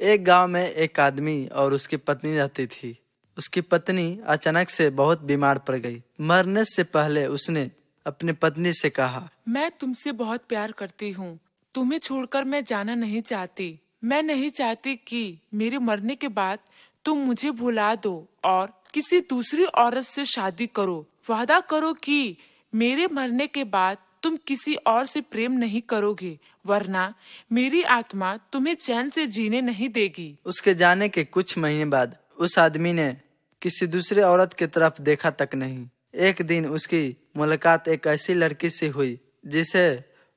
एक गांव में एक आदमी और उसकी पत्नी रहती थी। उसकी पत्नी अचानक से बहुत बीमार पड़ गई। मरने से पहले उसने अपनी पत्नी से कहा, मैं तुमसे बहुत प्यार करती हूँ। तुम्हें छोड़कर मैं जाना नहीं चाहती। मैं नहीं चाहती कि मेरे मरने के बाद तुम मुझे भुला दो और किसी दूसरी औरत से शादी करो। वादा करो कि मेरे मरने के बाद तुम किसी और से प्रेम नहीं करोगे, वरना मेरी आत्मा तुम्हें चैन से जीने नहीं देगी। उसके जाने के कुछ महीने बाद उस आदमी ने किसी दूसरे औरत की तरफ देखा तक नहीं। एक दिन उसकी मुलाकात एक ऐसी लड़की से हुई जिसे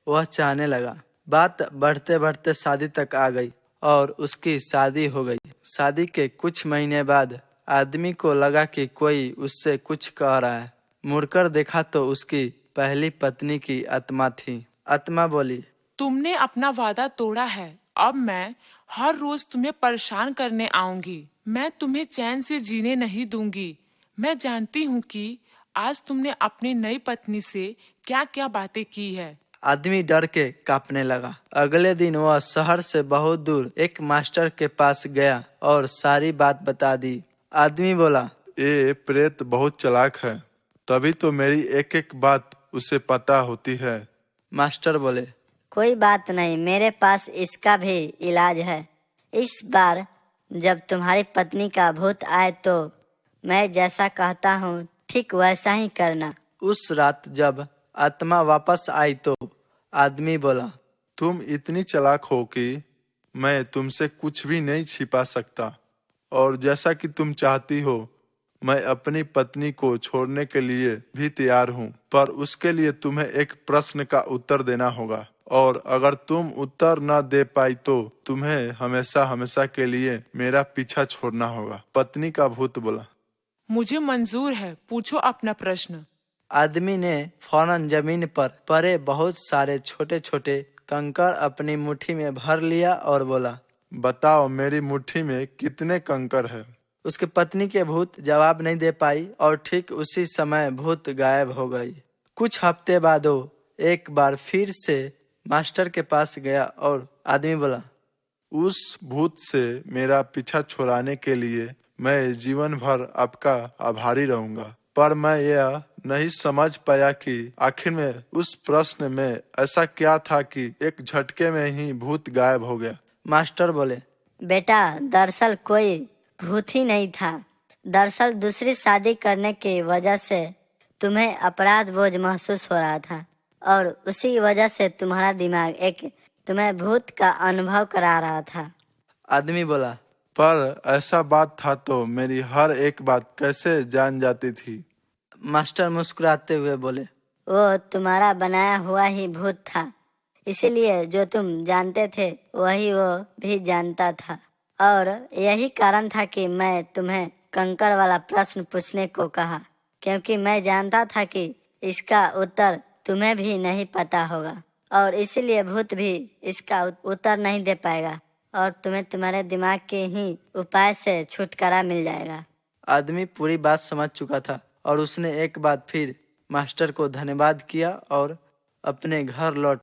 वह चाहने लगा। बात बढ़ते बढ़ते शादी तक आ गई और उसकी शादी हो गई। शादी के कुछ महीने बाद आदमी को लगा कि कोई उससे कुछ कह रहा है। मुड़कर देखा तो उसकी पहली पत्नी की आत्मा थी। आत्मा बोली, तुमने अपना वादा तोड़ा है। अब मैं हर रोज तुम्हें परेशान करने आऊंगी। मैं तुम्हें चैन से जीने नहीं दूंगी। मैं जानती हूँ कि आज तुमने अपनी नई पत्नी से क्या क्या बातें की है। आदमी डर के कांपने लगा। अगले दिन वह शहर से बहुत दूर एक मास्टर के पास गया और सारी बात बता दी। आदमी बोला, ये प्रेत बहुत चालाक है, तभी तो मेरी एक एक बात उसे पता होती है। मास्टर बोले, कोई बात नहीं, मेरे पास इसका भी इलाज है। इस बार जब तुम्हारी पत्नी का भूत आए तो मैं जैसा कहता हूँ ठीक वैसा ही करना। उस रात जब आत्मा वापस आई तो आदमी बोला, तुम इतनी चालाक हो कि मैं तुमसे कुछ भी नहीं छिपा सकता, और जैसा कि तुम चाहती हो मैं अपनी पत्नी को छोड़ने के लिए भी तैयार हूँ, पर उसके लिए तुम्हें एक प्रश्न का उत्तर देना होगा, और अगर तुम उत्तर न दे पाई तो तुम्हें हमेशा हमेशा के लिए मेरा पीछा छोड़ना होगा। पत्नी का भूत बोला, मुझे मंजूर है, पूछो अपना प्रश्न। आदमी ने फौरन जमीन पर पड़े बहुत सारे छोटे छोटे कंकड़ अपनी मुट्ठी में भर लिया और बोला, बताओ मेरी मुट्ठी में कितने कंकड़ है। उसकी पत्नी के भूत जवाब नहीं दे पाई और ठीक उसी समय भूत गायब हो गई। कुछ हफ्ते बाद वो एक बार फिर से मास्टर के पास गया और आदमी बोला, उस भूत से मेरा पीछा छुड़ाने के लिए मैं जीवन भर आपका आभारी रहूंगा, पर मैं यह नहीं समझ पाया कि आखिर में उस प्रश्न में ऐसा क्या था कि एक झटके में ही भूत गायब हो गया। मास्टर बोले, बेटा, दरअसल कोई भूत ही नहीं था। दरअसल दूसरी शादी करने की वजह से तुम्हें अपराध बोझ महसूस हो रहा था और उसी वजह से तुम्हारा दिमाग तुम्हें भूत का अनुभव करा रहा था। आदमी बोला, पर ऐसा बात था तो मेरी हर एक बात कैसे जान जाती थी। मास्टर मुस्कुराते हुए बोले, वो तुम्हारा बनाया हुआ ही भूत था, इसीलिए जो तुम जानते थे वही वो भी जानता था, और यही कारण था कि मैं तुम्हें कंकड़ वाला प्रश्न पूछने को कहा, क्योंकि मैं जानता था कि इसका उत्तर तुम्हें भी नहीं पता होगा और इसीलिए भूत भी इसका उत्तर नहीं दे पाएगा और तुम्हें तुम्हारे दिमाग के ही उपाय से छुटकारा मिल जाएगा। आदमी पूरी बात समझ चुका था और उसने एक बार फिर मास्टर को धन्यवाद किया और अपने घर लौट